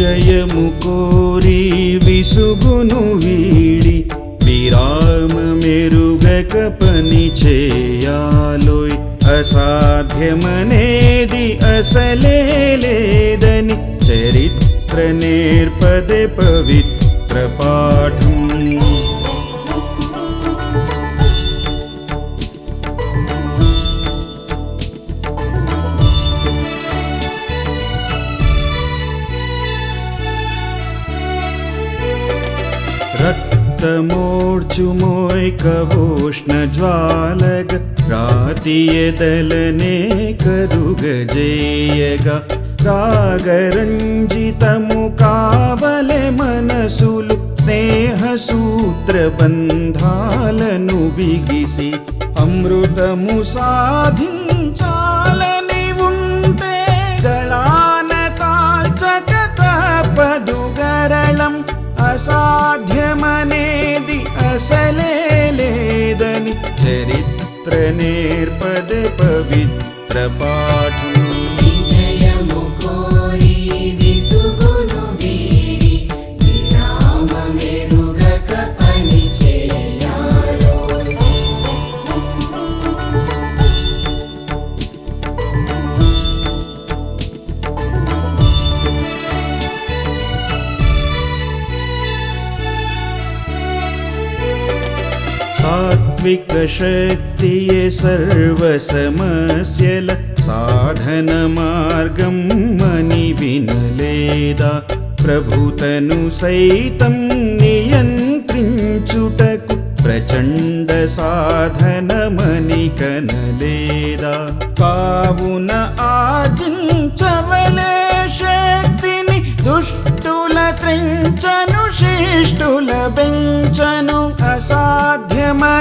విజయము కోరి విసుగును వీడి విరామ మెరుగక పని చేయాలోయ్. అసాధ్యమనేది అసలే లేదని చరిత్ర నేర్పదే పవిత్ర పాఠం. రక్తమోర్చుమోయ్ కవోష్ణ జ్వాలగ రాతియదలనే కరుగజేయగా రాగరంజితము కావలె మనసులు స్నేహసూత్ర బంధాలను బిగిసి అమృతము సాధించాలని ఉంటే గళాన తాల్చక తప్పదు గరళం. అసాధ్యమనేది అసలే లేదని చరిత్ర నేర్పదే పవిత్ర పాఠం. విజయము కోరి విసుగును వీడి విరామ మెరుగక పని చేయాలోయ్. సాత్విక శక్తియే సర్వ సమస్యల సాధన మార్గం అని వినలేదా? ప్రభుతను సైతం నియంత్రించుటకు ప్రచండ సాధనమని కనలేదా? కావున ఆర్జించవలే శక్తిని దుష్టుల త్రించను శిష్టుల బెంచను. అసాధ్యమనేది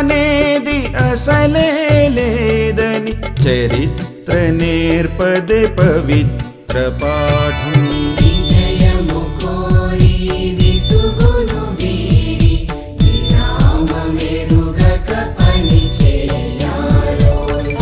అసలే లేదని చరిత్ర నేర్పదే పవిత్ర పాఠం. విజయము కోరి విసుగును వీడి విరామ మెరుగక పని చేయాలోయ్.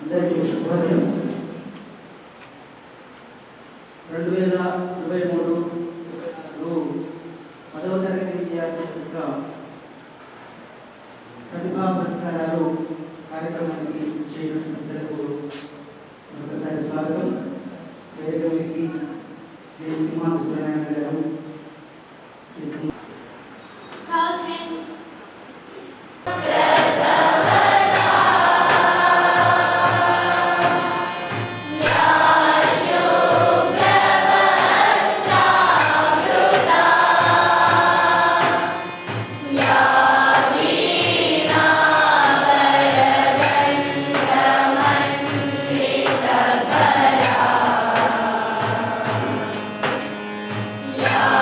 అందరికీ శుభోదయం. 2023 10వ తరగతి విద్యార్థుల యొక్క ప్రతిభా పురస్కారాలు కార్యక్రమానికి చేయడం పెద్దలకు ఒకసారి స్వాగతం. వేదిక మీదకి సింహాన సూర్యనారాయణ గారు Yeah.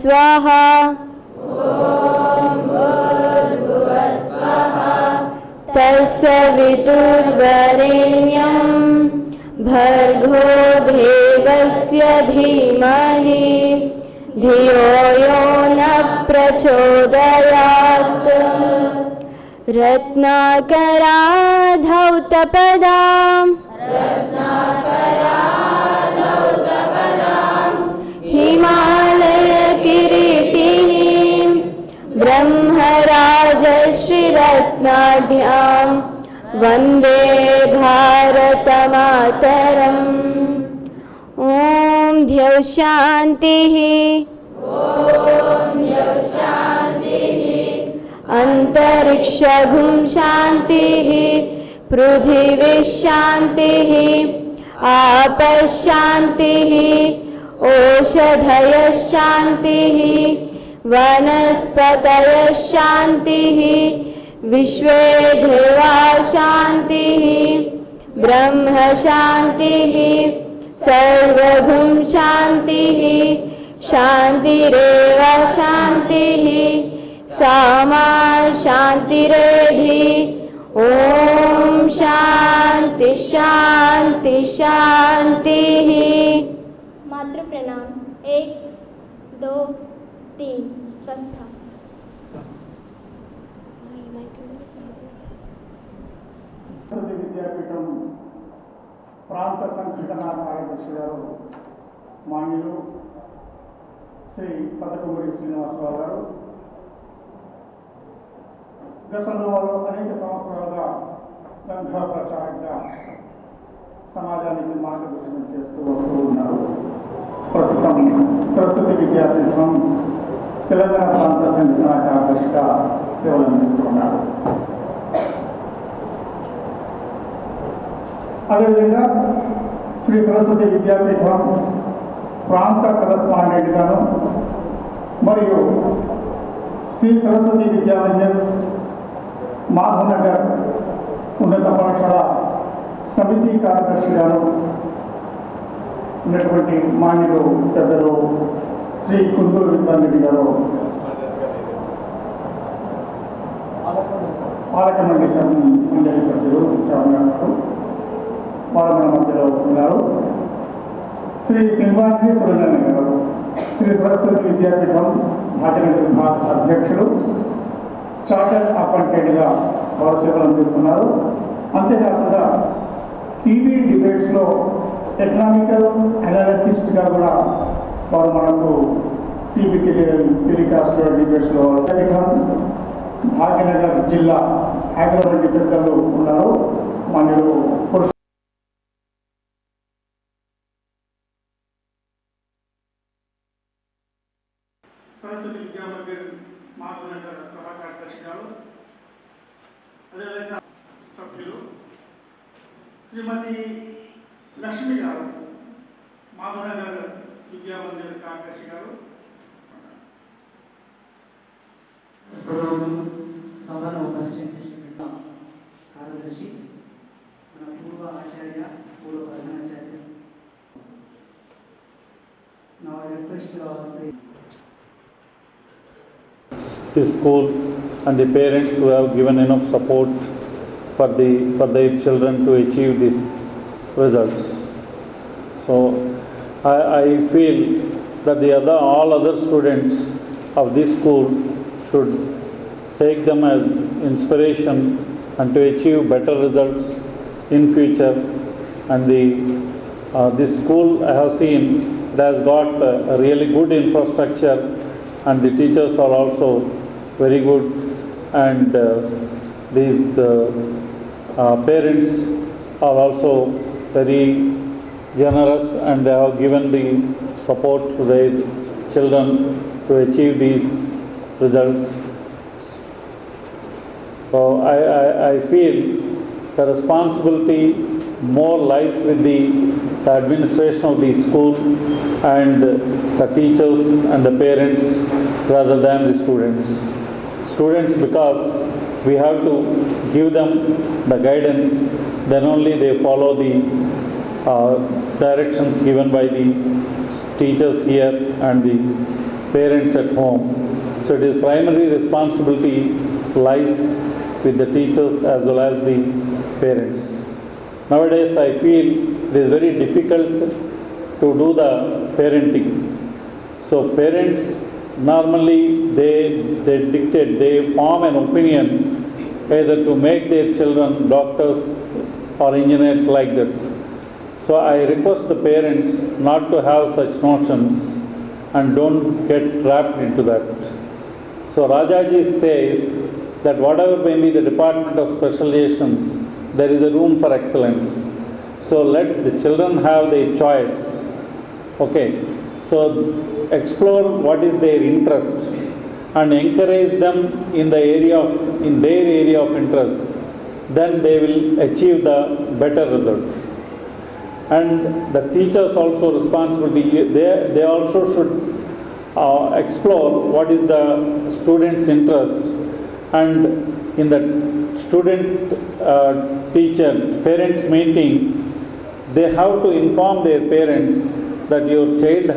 स्वाहा तत्सवितुर्वरेण्यं भर्गो देवस्य धीमहि धियो यो न प्रचोदयात् रत्नाकराधौतपदां हिमालयकिरीटिनीं ब्रह्मराजश्रीरत्नाढ्यां वन्दे भारतमातरम् ॐ द्यौः शान्तिः अन्तरिक्षगुं शान्तिः पृथिवी शान्तिः आपश्शान्तिः ओषधयः शान्तिः वनस्पतयः शान्तिः विश्वे देवा शान्तिः ब्रह्म शान्तिः सर्वगुं शान्तिः शान्तिरेव शान्तिः सामा शान्तिरेधि ॐ शान्ति शान्ति शान्तिः। मातृ प्रणाम 1 2 3 स्वस्थ। సరస్వతి విద్యాపీఠం ప్రాంత సంఘటన కార్యదర్శి గారు మాన్యులు శ్రీ పదకొమరి శ్రీనివాసరావు గారు గతంలో వారు అనేక సంవత్సరాలుగా సంఘ ప్రచారంగా సమాజానికి మార్గదర్శనం చేస్తూ వస్తూ ఉన్నారు. ప్రస్తుతం సరస్వతి విద్యాపీఠం తెలంగాణ ప్రాంత సంఘటన కార్యదర్శిగా సేవలు అందిస్తున్నారు. అదేవిధంగా శ్రీ సరస్వతి విద్యాపీఠం ప్రాంత కరస్పాండెంట్ గాను మరియు శ్రీ సరస్వతి విద్యామందిర్ మాధవనగర్ ఉన్నత పాఠశాల సమితి కార్యదర్శిగాను ఉన్నటువంటి మాన్యులు పెద్దలు శ్రీ కుందూరు విద్వారెడ్డి గారు పాలక మండలి సభ్యులు గారు వారు మన మధ్యలో ఉన్నారు. శ్రీ సింహాద్రి సురేంద్రన్ గారు శ్రీ సరస్వతి విద్యాపీఠం భాగ్యనగర్ విభాగ అధ్యక్షుడు, చార్టర్ అపాయింటెడ్గా వారు సేవలు అందిస్తున్నారు. అంతేకాకుండా టీవీ డిబేట్స్లో ఎకనామికల్ అనాలిసిస్ట్గా కూడా వారు మనకు టీవీ టెలికాస్ట్ డిబేట్స్లో భాగ్యనగర్ జిల్లా హైదరాబాద్ పెద్దలు ఉన్నారు. మనకు సరస్వతి విద్యామందిర్ మాధవనగర్ సభా కార్యదర్శి గారు, అదేవిధంగా సభ్యులు శ్రీమతి లక్ష్మి గారు మాధవనగర్ విద్యామందిర్ కార్యదర్శి గారు, సభను పరిచయం చేసిన కార్యదర్శి మన పూర్వ ఆచార్య పూర్వ ప్రధానాచార్య. నా request the school and the parents who have given enough support for their children to achieve these results. So I feel that all other students of this school should take them as inspiration and to achieve better results in future. And this school I have seen it has got a really good infrastructure, and the teachers are also very good, and these parents are also very generous, and they have given the support to their children to achieve these results. So I feel the responsibility more lies with the administration of the school and the teachers and the parents rather than the students. Students, because we have to give them the guidance, then only they follow the directions given by the teachers here and the parents at home. So it is primary responsibility lies with the teachers as well as the parents. Nowadays I feel it is very difficult to do the parenting. So parents normally they form an opinion either to make their children doctors or engineers like that. So I request the parents not to have such notions and don't get trapped into that. So Rajaji says that whatever may be the department of specialization, there is a room for excellence. So let the children have their choice. Okay, so explore what is their interest and encourage them in their area of interest. Then they will achieve the better results. And the teachers also responsibility, they also should explore what is the student's interest, and in the student teacher parents meeting, they have to inform their parents that your child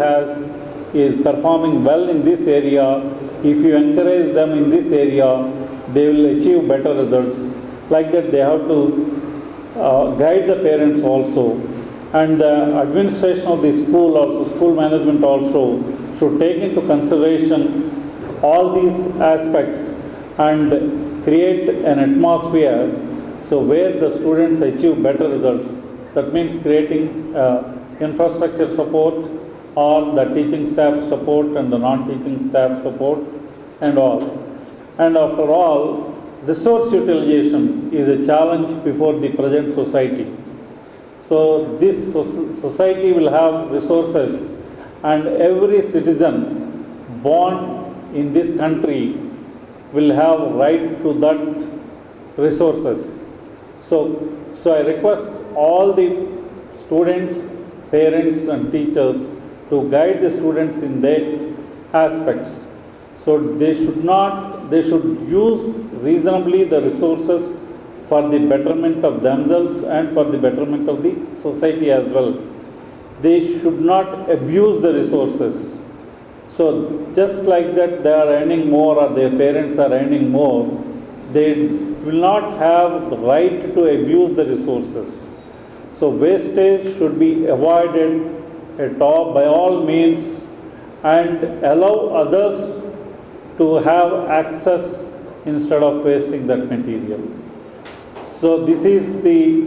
is performing well in this area. If you encourage them in this area, they will achieve better results. Like that, they have to guide the parents also. And the administration of the school also, school management also should take into consideration all these aspects and create an atmosphere so where the students achieve better results. That means creating infrastructure support or the teaching staff support and the non-teaching staff support and all. And after all, resource utilization is a challenge before the present society. So this society will have resources, and every citizen born in this country will have right to that resources. So I request all the students, parents and teachers to guide the students in that aspects. So they should use reasonably the resources for the betterment of themselves and for the betterment of the society as well. They should not abuse the resources. So just like that they are earning more or their parents are earning more, they will not have the right to abuse the resources. So wastage should be avoided by all means, and allow others to have access instead of wasting that material. So this is the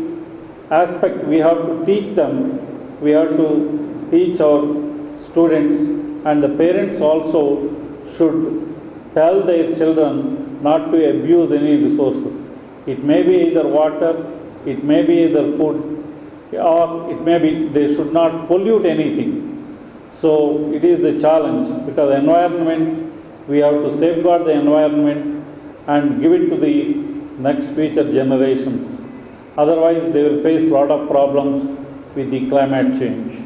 aspect we have to teach them. We have to teach our students, and the parents also should tell their children not to abuse any resources. It may be either water, it may be either food, or it may be they should not pollute anything. So it is the challenge, because environment, we have to safeguard the environment and give it to the next future generations. Otherwise, they will face a lot of problems with the climate change.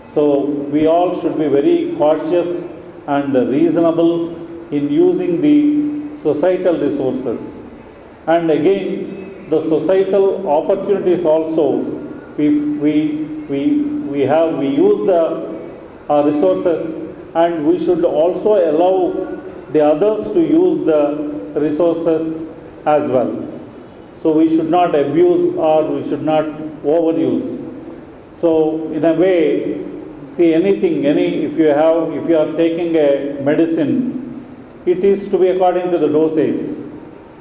So we all should be very cautious and reasonable in using the societal resources. And again, the societal opportunities also, we use the resources, and we should also allow the others to use the resources as well. So we should not abuse or we should not overuse. So in a way, see if you are taking a medicine, it is to be according to the dosage.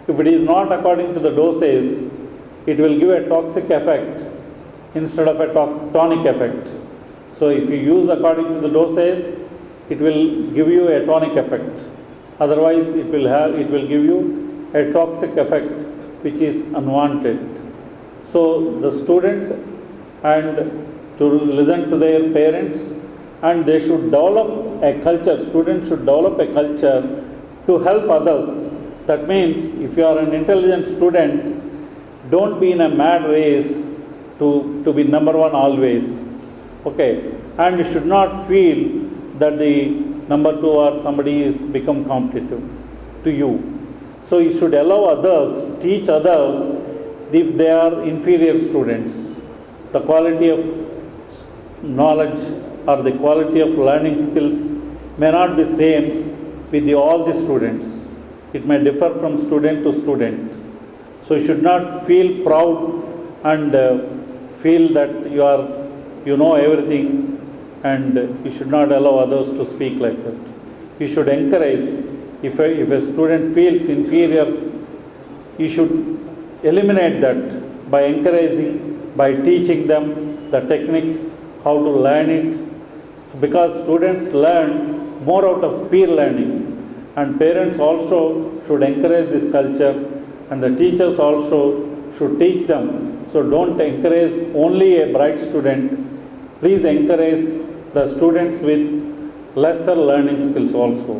If it is not according to the dosage, it will give a toxic effect instead of a tonic effect. So if you use according to the dosage, it will give you a tonic effect. Otherwise, it will give you a toxic effect which is unwanted. So the students and to listen to their parents, and they should develop a culture. Students should develop a culture to help others. That means if you are an intelligent student, don't be in a mad race to be number one always. Okay, and you should not feel that the number two or somebody is become competitive to you. So you should allow others, teach others if they are inferior students. The quality of knowledge or the quality of learning skills may not be same with all the students. It may differ from student to student. So you should not feel proud and feel that you know everything, and you should not allow others to speak like that. You should encourage. If a student feels inferior, you should eliminate that by encouraging, by teaching them the techniques, how to learn it. So because students learn more out of peer learning, and parents also should encourage this culture, and the teachers also should teach them. So don't encourage only a bright student. Please encourage the students with lesser learning skills also,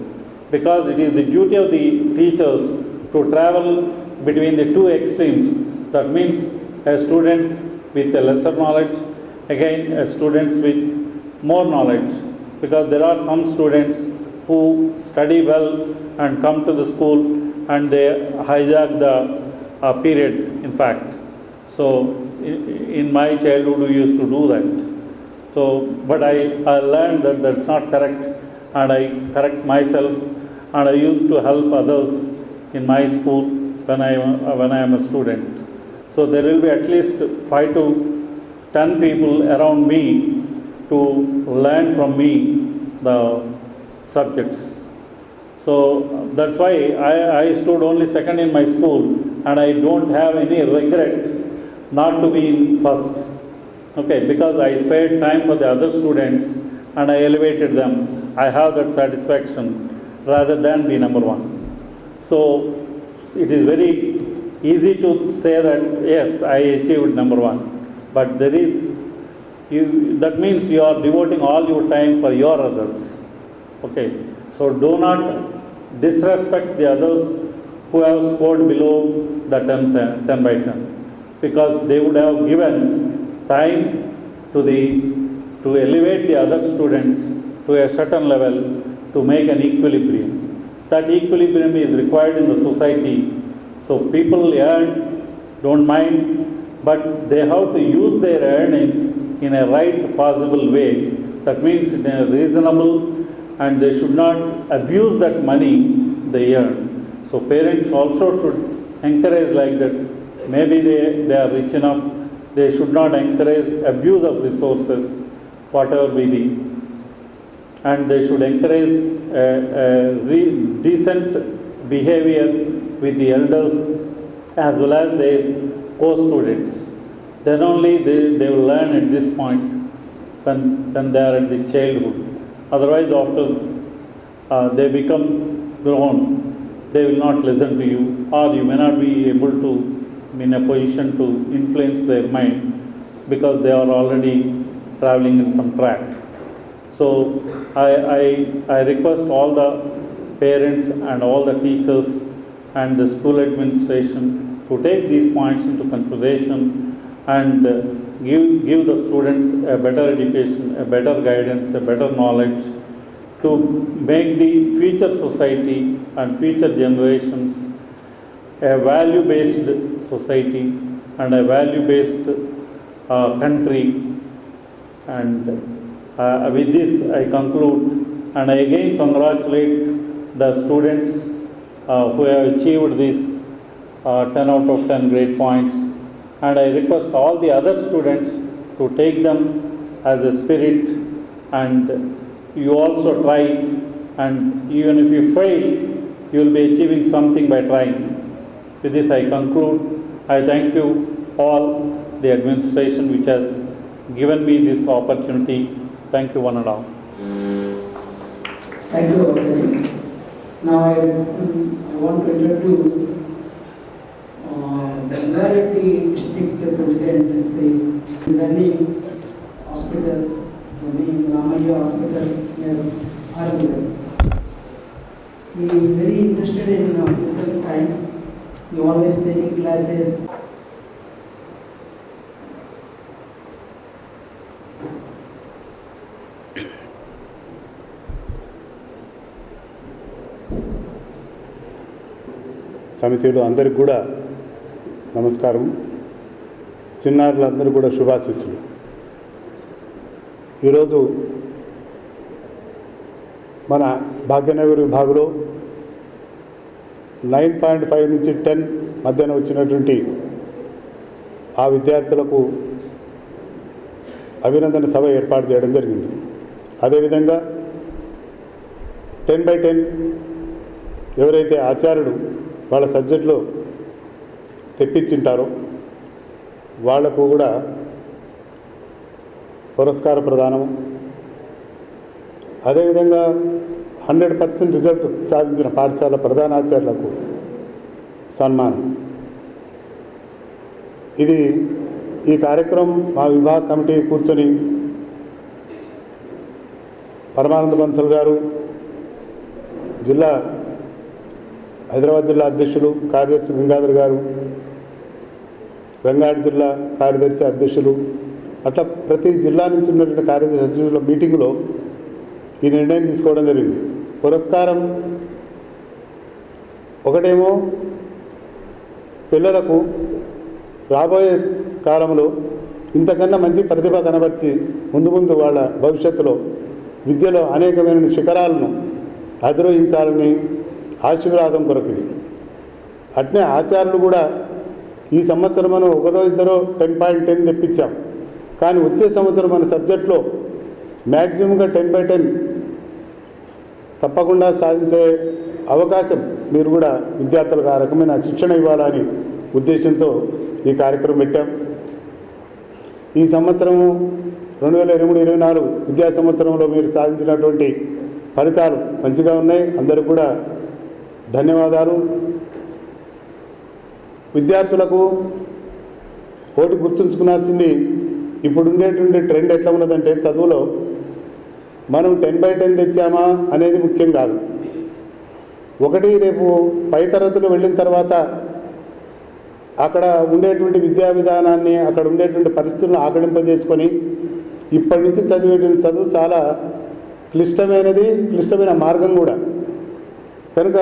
because it is the duty of the teachers to travel between the two extremes. That means a student with a lesser knowledge, again a student with more knowledge, because there are some students who study well and come to the school and they hijack the period, in fact. So in my childhood we used to do that. So, but I learned that that's not correct, and I correct myself, and I used to help others in my school when I am a student. So there will be at least 5 to 10 people around me to learn from me the subjects. So that's why I stood only second in my school, and I don't have any regret not to be in first. Okay, because I spared time for the other students and I elevated them. I have that satisfaction rather than be number one. So it is very easy to say that yes, I achieved number one, but that means you are devoting all your time for your results. Okay, so do not disrespect the others who have scored below the 10 by 10, because they would have given time to elevate the other students to a certain level to make an equilibrium. That equilibrium is required in the society. So people earn, don't mind, but they have to use their earnings in a right possible way. That means in a reasonable, and they should not abuse that money they earn. So parents also should encourage like that. Maybe they are rich enough. They should not encourage abuse of resources, whatever be the, and they should encourage decent behavior with the elders as well as their co-students. Then only they will learn at this point when they are at the childhood. Otherwise, after they become grown, they will not listen to you, or you may not be able to in a position to influence their mind, because they are already traveling in some track. So I request all the parents and all the teachers and the school administration to take these points into consideration and give the students a better education, a better guidance, a better knowledge, to make the future society and future generations a value-based society and a value-based country. And with this I conclude, and I again congratulate the students who have achieved these 10 out of 10 grade points, and I request all the other students to take them as a spirit, and you also try, and even if you fail, you will be achieving something by trying. With this I conclude. I thank you all, the administration which has given me this opportunity. Thank you one and all. Thank you, Dr. Now I want to introduce the Rangareddy District President, Sri Gani Hospital, Ramaya Hospital near Arabia. He is very interested in physical science. He always taking classes. సమితిలో అందరికి కూడా నమస్కారం. చిన్నారులందరూ కూడా శుభాశీస్సులు. ఈరోజు మన భాగ్యనగర్ విభాగంలో 9.5 నుంచి 10 మధ్యన వచ్చినటువంటి ఆ విద్యార్థులకు అభినందన సభ ఏర్పాటు చేయడం జరిగింది. అదేవిధంగా 10/10 ఎవరైతే ఆచార్యులు వాళ్ళ సబ్జెక్టులో తెప్పించింటారో వాళ్లకు కూడా పురస్కార ప్రదానం, అదేవిధంగా 100% రిజల్ట్ సాధించిన పాఠశాల ప్రధానాచార్యులకు సన్మానం. ఇది ఈ కార్యక్రమం మా విభాగ కమిటీ కూర్చొని పరమానంద బన్సల్ గారు, హైదరాబాద్ జిల్లా అధ్యక్షులు కార్యదర్శి గంగాధర్ గారు, రంగారెడ్డి జిల్లా కార్యదర్శి అధ్యక్షులు, అట్లా ప్రతి జిల్లా నుంచి ఉన్నటువంటి కార్యదర్శి అధ్యక్షుల మీటింగ్లో ఈ నిర్ణయం తీసుకోవడం జరిగింది. పురస్కారం ఒకటేమో పిల్లలకు రాబోయే కాలంలో ఇంతకన్నా మంచి ప్రతిభ కనబర్చి ముందు వాళ్ళ భవిష్యత్తులో విద్యలో అనేకమైన శిఖరాలను అధిరోహించాలని ఆశీర్వాదం కొరకుది. అట్నే ఆచార్యులు కూడా ఈ సంవత్సరం మనం 1-2 10.10 తెప్పించాం, కానీ వచ్చే సంవత్సరం మన సబ్జెక్ట్లో మ్యాక్సిమంగా 10/10 తప్పకుండా సాధించే అవకాశం మీరు కూడా విద్యార్థులకు ఆ రకమైన శిక్షణ ఇవ్వాలని ఉద్దేశంతో ఈ కార్యక్రమం పెట్టాం. ఈ సంవత్సరము 2023-24 విద్యా సంవత్సరంలో మీరు సాధించినటువంటి ఫలితాలు మంచిగా ఉన్నాయి. అందరికీ కూడా ధన్యవాదాలు. విద్యార్థులకు ఒకటి గుర్తుంచుకునాల్సింది, ఇప్పుడు ఉండేటువంటి ట్రెండ్ ఎట్లా ఉన్నదంటే చదువులో మనం 10/10 తెచ్చామా అనేది ముఖ్యం కాదు. ఒకటి రేపు పై తరగతులు వెళ్ళిన తర్వాత అక్కడ ఉండేటువంటి విద్యా విధానాన్ని, అక్కడ ఉండేటువంటి పరిస్థితులను ఆకలింపజేసుకొని ఇప్పటి నుంచి చదివేటువంటి చదువు చాలా క్లిష్టమైన మార్గం కూడా. కనుక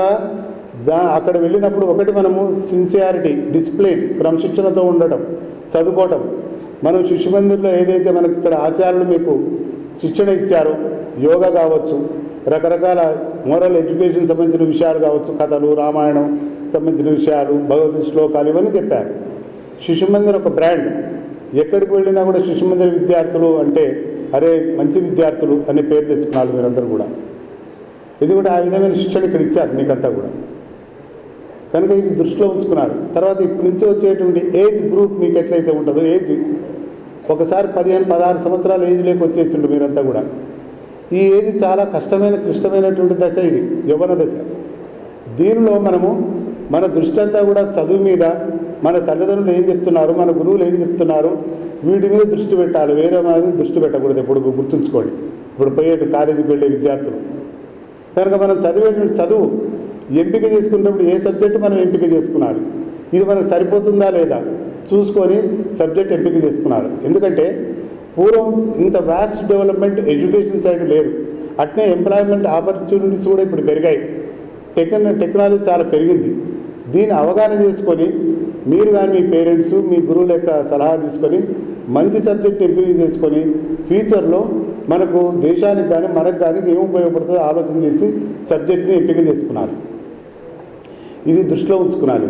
అక్కడ వెళ్ళినప్పుడు ఒకటి మనము సిన్సియారిటీ, డిసిప్లిన్, క్రమశిక్షణతో ఉండటం, చదువుకోవటం. మనం శిశు మందిర్లో ఏదైతే మనకి ఇక్కడ ఆచార్యులు మీకు శిక్షణ ఇచ్చారో, యోగా కావచ్చు, రకరకాల మోరల్ ఎడ్యుకేషన్ సంబంధించిన విషయాలు కావచ్చు, కథలు, రామాయణం సంబంధించిన విషయాలు, భగవద్ శ్లోకాలు ఇవన్నీ చెప్పారు. శిశు మందిర్ ఒక బ్రాండ్. ఎక్కడికి వెళ్ళినా కూడా శిశు మందిర్ విద్యార్థులు అంటే అరే మంచి విద్యార్థులు అనే పేరు తెచ్చుకున్నారు మీరందరూ కూడా. ఎందుకంటే ఆ విధమైన శిక్షణ ఇక్కడ ఇచ్చారు మీకంతా కూడా. కనుక ఇది దృష్టిలో ఉంచుకున్నారు. తర్వాత ఇప్పటి నుంచి వచ్చేటువంటి ఏజ్ గ్రూప్ మీకు ఎట్లయితే ఉంటుందో, ఏజ్ ఒకసారి 15-16 సంవత్సరాల ఏజ్లోకి వచ్చేసిండు మీరంతా కూడా. ఈ ఏజ్ చాలా క్లిష్టమైనటువంటి దశ, ఇది యవ్వన దశ. దీనిలో మనము మన దృష్టి అంతా కూడా చదువు మీద, మన తల్లిదండ్రులు ఏం చెప్తున్నారు, మన గురువులు ఏం చెప్తున్నారు, వీటి మీద దృష్టి పెట్టాలి. వేరే మీద దృష్టి పెట్టకూడదు. ఎప్పుడు గుర్తుంచుకోండి, ఇప్పుడు పోయే కాలేజీకి వెళ్ళే విద్యార్థులు. కనుక మనం చదివేటువంటి చదువు ఎంపిక చేసుకునేటప్పుడు ఏ సబ్జెక్టు మనం ఎంపిక చేసుకున్నాలి, ఇది మనకు సరిపోతుందా లేదా చూసుకొని సబ్జెక్ట్ ఎంపిక చేసుకున్నారు. ఎందుకంటే పూర్వం ఇంత వాస్ట్ డెవలప్మెంట్ ఎడ్యుకేషన్ సైడ్ లేదు. అట్నే ఎంప్లాయ్మెంట్ ఆపర్చునిటీస్ కూడా ఇప్పుడు పెరిగాయి. టెక్నాలజీ చాలా పెరిగింది. దీన్ని అవగాహన చేసుకొని మీరు కానీ మీ పేరెంట్స్, మీ గురువుల యొక్క సలహా తీసుకొని మంచి సబ్జెక్ట్ ఎంపిక చేసుకొని ఫ్యూచర్లో మనకు దేశానికి కానీ మనకు కానీ ఏం ఉపయోగపడుతుందో ఆలోచన చేసి సబ్జెక్ట్ని ఎంపిక చేసుకున్నారు. ఇది దృష్టిలో ఉంచుకున్నారు.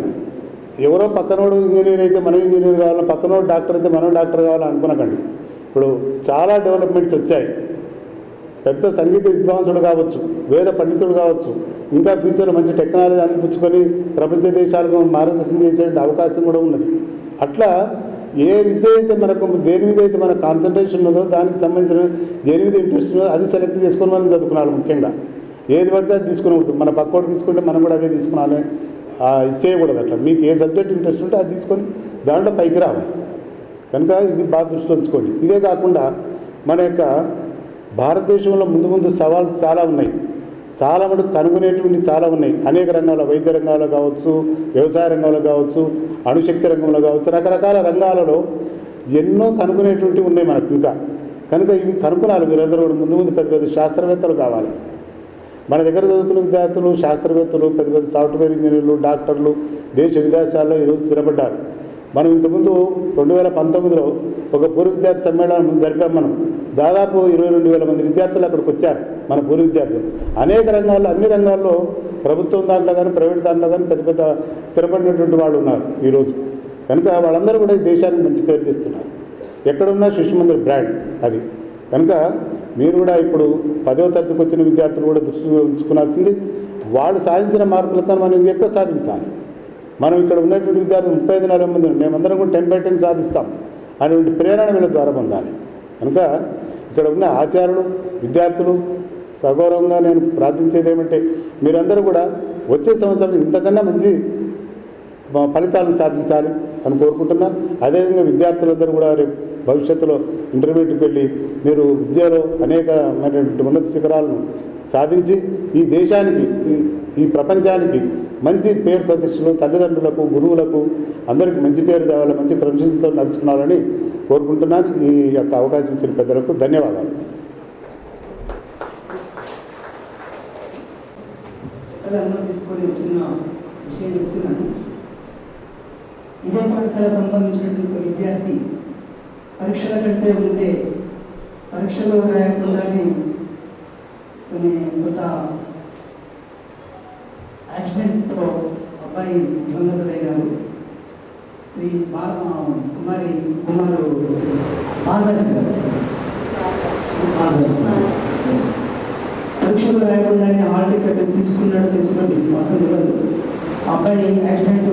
ఎవరో పక్కనోడు ఇంజనీర్ అయితే మనం ఇంజనీర్ కావాలని, పక్కనోడు డాక్టర్ అయితే మనం డాక్టర్ కావాలని అనుకునకండి. ఇప్పుడు చాలా డెవలప్మెంట్స్ వచ్చాయి. పెద్ద సంగీత విద్వాంసుడు కావచ్చు, వేద పండితుడు కావచ్చు, ఇంకా ఫ్యూచర్లో మంచి టెక్నాలజీ అందిపుచ్చుకొని ప్రపంచ దేశాలకు మార్గదర్శనం చేసే అవకాశం కూడా ఉన్నది. అట్లా ఏ విద్య అయితే మనకు దేని మీద అయితే మనకు కాన్సన్ట్రేషన్ ఉన్నదో, దానికి సంబంధించిన దేని మీద ఇంట్రెస్ట్ ఉన్నదో అది సెలెక్ట్ చేసుకొని మనం చదువుకున్నాను. ముఖ్యంగా ఏది పడితే అది తీసుకుని, మన పక్కోడు తీసుకుంటే మనం కూడా అదే తీసుకున్నాలి, చేయకూడదు. అట్లా మీకు ఏ సబ్జెక్ట్ ఇంట్రెస్ట్ ఉంటే అది తీసుకొని దాంట్లో పైకి రావాలి. కనుక ఇది బాగా దృష్టిలో ఉంచుకోండి. ఇదే కాకుండా మన యొక్క భారతదేశంలో ముందు సవాళ్ళు చాలా ఉన్నాయి. చాలా మటుకు కనుగొనేటువంటి చాలా ఉన్నాయి. అనేక రంగాల్లో, వైద్య రంగాల్లో కావచ్చు, వ్యవసాయ రంగంలో కావచ్చు, అణుశక్తి రంగంలో కావచ్చు, రకరకాల రంగాలలో ఎన్నో కనుగొనేటువంటివి ఉన్నాయి మనకు ఇంకా. కనుక ఇవి కనుక్కున్నారు మీరందరూ కూడా. ముందు పెద్ద శాస్త్రవేత్తలు కావాలి. మన దగ్గర చదువుకున్న విద్యార్థులు శాస్త్రవేత్తలు, పెద్ద సాఫ్ట్వేర్ ఇంజనీర్లు, డాక్టర్లు దేశ విదేశాల్లో ఈరోజు స్థిరపడ్డారు. మనం ఇంతకుముందు 2019లో ఒక పూర్వ విద్యార్థి సమ్మేళనం జరిపాం. మనం దాదాపు 22,000 మంది విద్యార్థులు అక్కడికి వచ్చారు, మన పూర్వ విద్యార్థులు. అనేక రంగాల్లో, అన్ని రంగాల్లో, ప్రభుత్వం దాంట్లో కానీ ప్రైవేట్ దాంట్లో కానీ పెద్ద పెద్ద స్థిరపడినటువంటి వాళ్ళు ఉన్నారు ఈరోజు. కనుక వాళ్ళందరూ కూడా ఈ దేశానికి మంచి పేరు తెస్తున్నారు. ఎక్కడున్నా శిశు మందిర్ బ్రాండ్ అది. కనుక మీరు కూడా ఇప్పుడు 10వ తరగతికి వచ్చిన విద్యార్థులు కూడా దృష్టిలో ఉంచుకోవాల్సింది, వాళ్ళు సాధించిన మార్కుల కన్నా మనం ఇంకెక్కువ సాధించాలి. మనం ఇక్కడ ఉన్నటువంటి విద్యార్థులు 35,000 మంది, మేమందరం కూడా 10/10 సాధిస్తాం అనేటువంటి ప్రేరణ వీళ్ళ ద్వారా పొందాలి. కనుక ఇక్కడ ఉన్న ఆచార్యులు, విద్యార్థులు సగౌరవంగా నేను ప్రార్థించేది ఏమంటే, మీరందరూ కూడా వచ్చే సంవత్సరం ఇంతకన్నా మంచి ఫలితాలను సాధించాలి అని కోరుకుంటున్నా. అదేవిధంగా విద్యార్థులందరూ కూడా రేపు భవిష్యత్తులో ఇంటర్మీడియట్కి వెళ్ళి మీరు విద్యలో అనేకమైనటువంటి ఉన్నత శిఖరాలను సాధించి ఈ దేశానికి, ఈ ప్రపంచానికి మంచి పేరు ప్రతిష్టలు, తల్లిదండ్రులకు, గురువులకు అందరికీ మంచి పేరు తేవాలి, మంచి క్రమశిక్షణతో నడుచుకోవాలని కోరుకుంటున్నాను. ఈ యొక్క అవకాశం ఇచ్చిన పెద్దలకు ధన్యవాదాలు. తీసుకొని చిన్న విషయం చెప్తున్నాను. ఇదే పాఠశాల సంబంధించినటువంటి ఒక విద్యార్థి పరీక్షల కంటే ఉంటే పరీక్షలో రాయకుండానే కొన్ని కొంత యాక్సిడెంట్తో అబ్బాయి దివంగతుడైనారు. శ్రీ కుమారు బాలరాజు గారు. పరీక్షలు రాయకుండానే హాల్ టికెట్ తీసుకున్నట్టు మాత్రం తెలియదు. అబ్బాయి యాక్సిడెంట్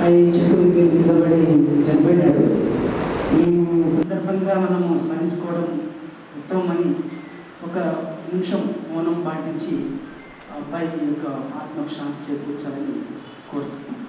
అయి చెట్టు నిలబడి చనిపోయినాడు. ఈ సందర్భంగా మనము స్మరించుకోవడం ఉత్తమమని ఒక నిమిషం మౌనం పాటించి ఆ అబ్బాయి యొక్క ఆత్మకు శాంతి చేకూర్చాలని కోరుతున్నాను.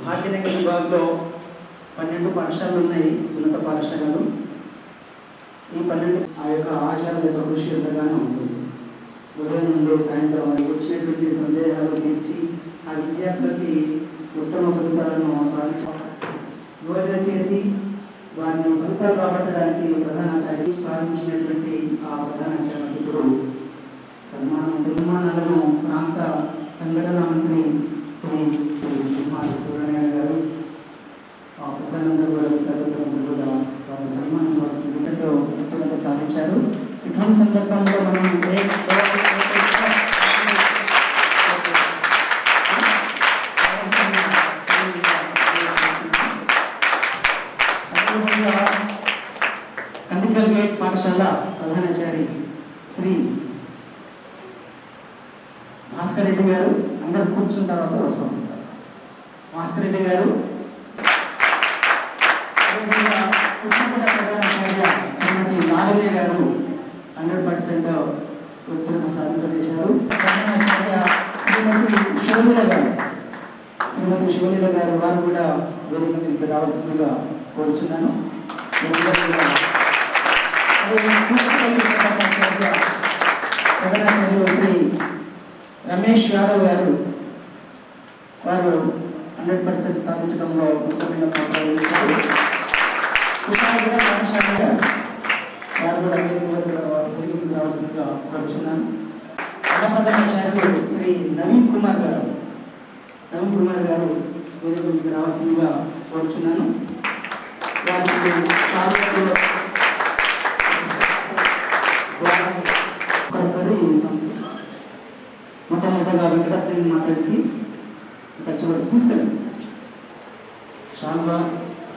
భాగ్యనగర్ విభాగంలో 12 పాఠశాలలు ఉన్నాయి, ఉన్నత పాఠశాలలు. ఈ 12 ఆ యొక్క ఆచారాల యొక్క కృషి ఎంతగానో ఉంటుంది. ఉదయం నుండి సాయంత్రం వరకు వచ్చినటువంటి సందేహాలు తీర్చి ఆ విద్యార్థులకి ఉత్తమ ఫలితాలను విడుదల చేసి వారిని ఫలితాలు రాబట్టడానికి ప్రధానాచార్యులు సాధించినటువంటి ఆ ప్రధానాచార్యులు ఇప్పుడు సన్మానాలను ప్రాంత సంఘటన మంత్రి శ్రీ సింహాద్రి సూర్యనారాయణ గారు, ఆ పెద్దలందరూ కూడా విద్యార్థులందరూ కూడా వారిని సన్మానించవలసిందితో ఉత్తీర్ణత సాధించారు. ఇటువంటి సందర్భంలో మనం కందికల్ గేట్ పాఠశాల ప్రధానాచారి శ్రీ భాస్కర్ రెడ్డి గారు, అందరూ కూర్చున్న తర్వాత వస్తారు. భాస్కర్ రెడ్డి గారు, శ్రీమతి నాగయ్య గారు 100% ఉత్తీర్ణత సాధింపజేశారు. శ్రీమతి శివలీల గారు వారు కూడా వేదిక మీదకి రావాల్సిందిగా కోరుచున్నాను. ప్రధానాచార్యులు శ్రీ రమేష్ యాదవ్ గారు, వారు 100% సాధించడంలో ముఖ్యమైన పాత్ర వహించారు. కృష్ణాగూడ పాఠశాల వారు కూడా వేదికకు రావాల్సిందిగా కోరుచున్నాను. ప్రధానాచార్యులు శ్రీ నవీన్ కుమార్ గారు వేదికకు రావాల్సిందిగా కోరుచున్నాను. వారికి మొట్టమొదటిగా వెంకటరత్న మాతాజీకి ఖర్చు తీసుకెళ్ళండి. శాల్వా,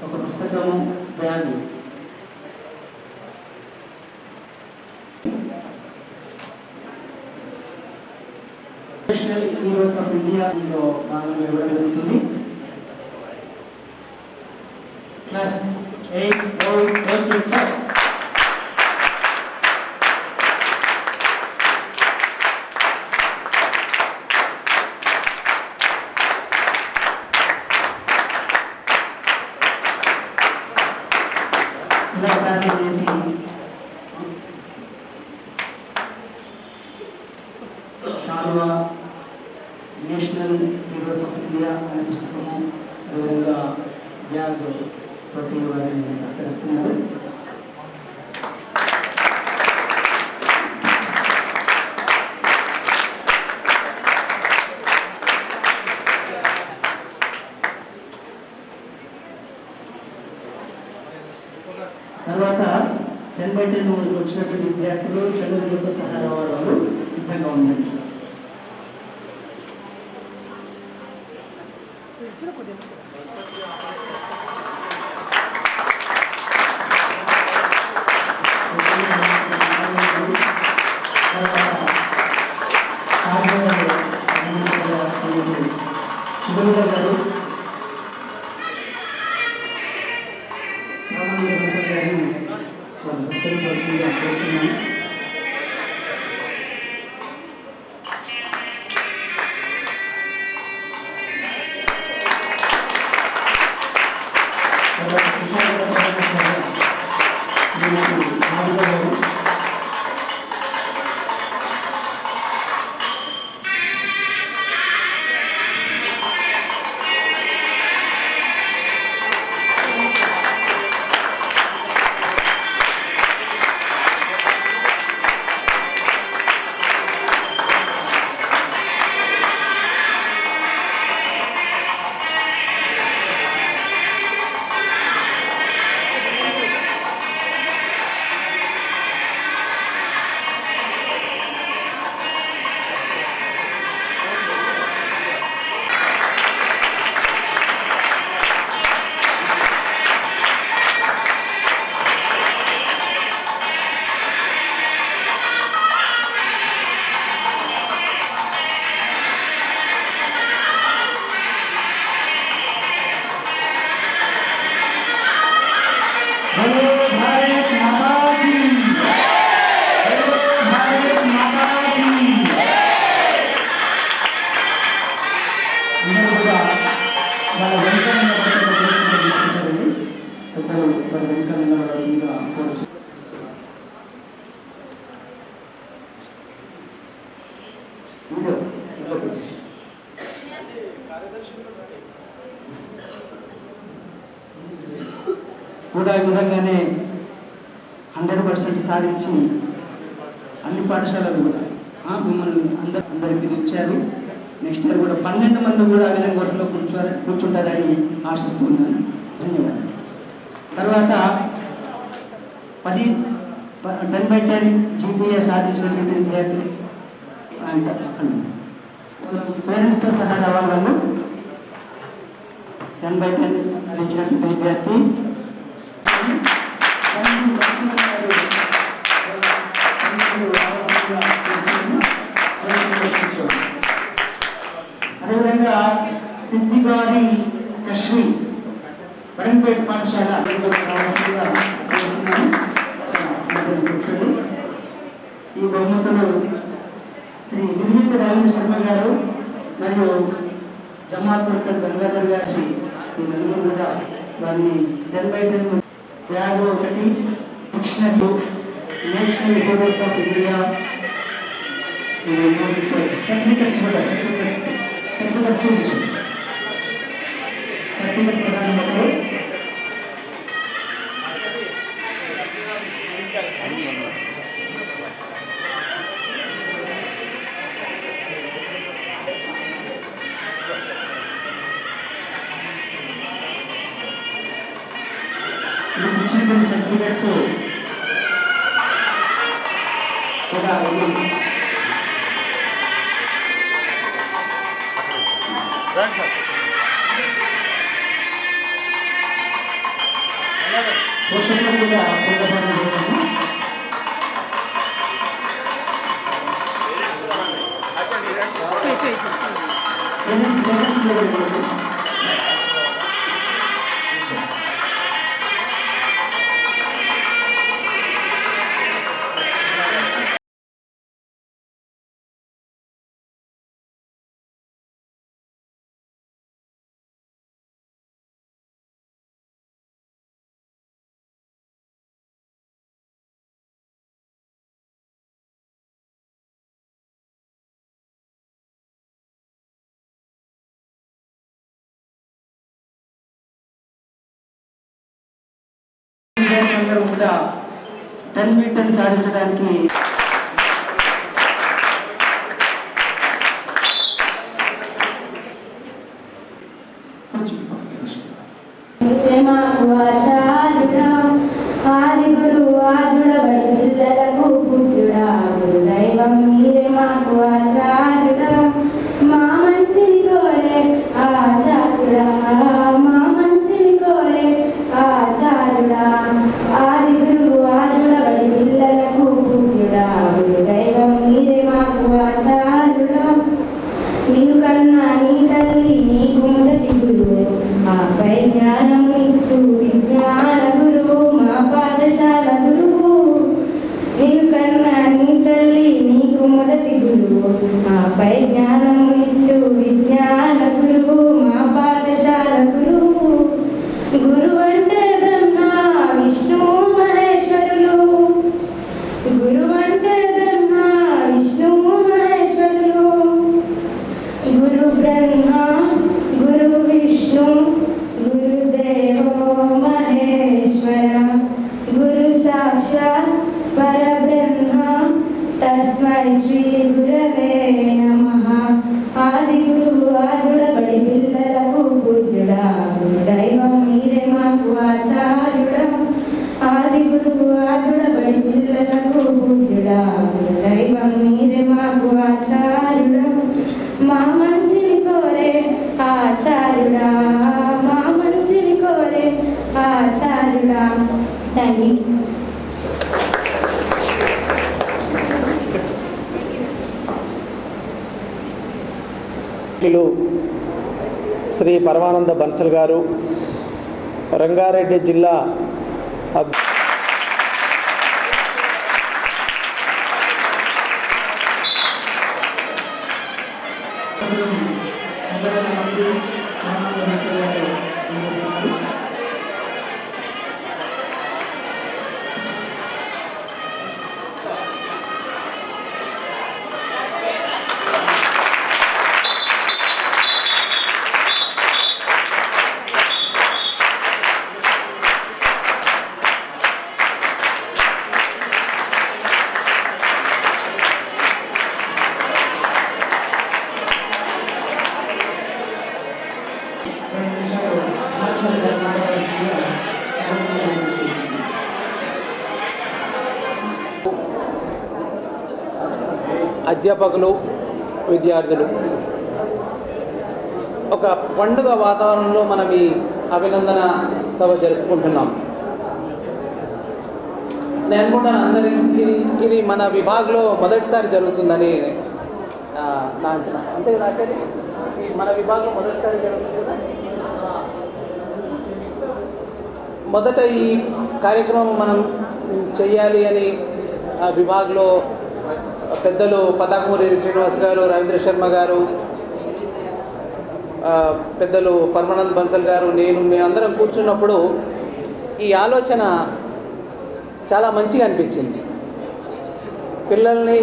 ఒక పుస్తకము, బ్యాగ్. నేషనల్ హీరోస్ ఆఫ్ ఇండియాలో భాగంగా ఇవ్వడం జరుగుతుంది. క్లాస్ 8 ఇలా ప్రార్థన చేసి శాల్వా, నేషనల్ హీరోస్ ఆఫ్ ఇండియా అనే పుస్తకము, అదేవిధంగా బ్యాగ్ ప్రతి వారిని సత్కరిస్తున్నారు. తర్వాత 10/10 వచ్చినటువంటి విద్యార్థులు చదువులతో సహా వాళ్ళు సిద్ధంగా ఉన్నారు. శుభ్రత గారు, గారిని వాళ్ళు సత్కరించవలసిందిగా కోరుతున్నాను. కూడా ఈ విధంగానే 100% సాధించి అన్ని పాఠశాలలు కూడా మిమ్మల్ని అందరికీ ఇచ్చారు. నెక్స్ట్ ఇయర్ కూడా 12 మంది కూడా ఆ విధంగా వరుసలో కూర్చుంటారని ఆశిస్తున్నాను. ధన్యవాదాలు. తర్వాత 10/10 జీపీఏ సాధించినటువంటి విద్యార్థులు పేరెంట్స్తో సహా రావాలి. వాళ్ళు 10/10 సాధించినటువంటి విద్యార్థి అదేవిధంగా సిద్ధిగారి కశ్మి వడంపేట పాఠశాల కూర్చోండి. ఈ బహుమతులు శ్రీ నిర్మిత రవీంద్ర శర్మ గారు మరియు జమాత్ వర్కర్ గంగాధర్ గారి ఈ నలుగురు కూడా వారిని 10/10 బ్యాగ్ ఒకటి, dictionary, national heroes of India certificates కూడా సర్టిఫికెట్ చూపించండి. సర్టిఫికెట్ ప్రధానమంత్రి ఇచ్చినటువంటి సర్టిఫికెట్స్ కూడా పోషకులు కూడా పొందబడలేదు. అందరూ కూడా 10 మీటర్లు సాధించడానికి ఆది గురువు ఆజుడబడి పిల్లలకు పూజుడా గురు దైవం మీరే మాకు ఆచార్యుడా మా మంచిని కోరే ఆచార్యుడా మా మంచిని కోరే ఆచార్యుడా ఆది గురువు ఆజుడబడి పిల్లలకు పూజుడా గురు దైవం మీరే మాకు ఆచార్యుడా నిన్ను కన్నా నీ తల్లి నీకు మొదటి గురువు మాపై జ్ఞానం ఇచ్చు విజ్ఞాన గురువు మా పాఠశాల గురువు నిన్ను కన్నా నీ తల్లి నీకు మొదటి గురువు మాపై జ్ఞానం ఇచ్చు విజ్ఞాన గురువు మా పాఠశాల గురువు గురువు అంటే బ్రహ్మ విష్ణు మహేశ్వరులు గురువు అంటే బ్రహ్మ విష్ణు మహేశ్వరులు గురు బ్రహ్మ గురు విష్ణు గురుదేవో మహేశ్వర గురు సాక్షాత్ పరబ్రహ్మ తస్మై శ్రీ గురవే నమః ఆది గురువు ఆజుడబడి పిల్లలకు పూజ్యుడా గురు దైవం మీరే మాకు ఆచార్యుడా ఆది గురువు ఆజుడబడి పిల్లలకు పూజ్యుడా గురు దైవం మీరే మాకు ఆచార్యుడా మా మంచిని కోరే ఆచార్యుడా మా మంచిని కోరే ఆచార్యుడా. Thank you. శ్రీ పరమానంద బన్సల్ గారు రంగారెడ్డి జిల్లా అధ్యాపకులు విద్యార్థులు ఒక పండుగ వాతావరణంలో మనం ఈ అభినందన సభ జరుపుకుంటున్నాం. నేను అనుకుంటాను అందరికీ ఇది మన విభాగంలో మొదటిసారి జరుగుతుందని నా అంచనా. అంతే కదా ఆచార్య? మన విభాగంలో మొదటిసారి జరుగుతుంది కదా. మొదట ఈ కార్యక్రమం మనం చెయ్యాలి అని విభాగంలో పెద్దలు పతాకమూరి శ్రీనివాస్ గారు, రవీంద్ర శర్మ గారు, పెద్దలు పరమానంద్ బన్సల్ గారు, నేను మేమందరం కూర్చున్నప్పుడు ఈ ఆలోచన చాలా మంచిగా అనిపించింది. పిల్లల్ని,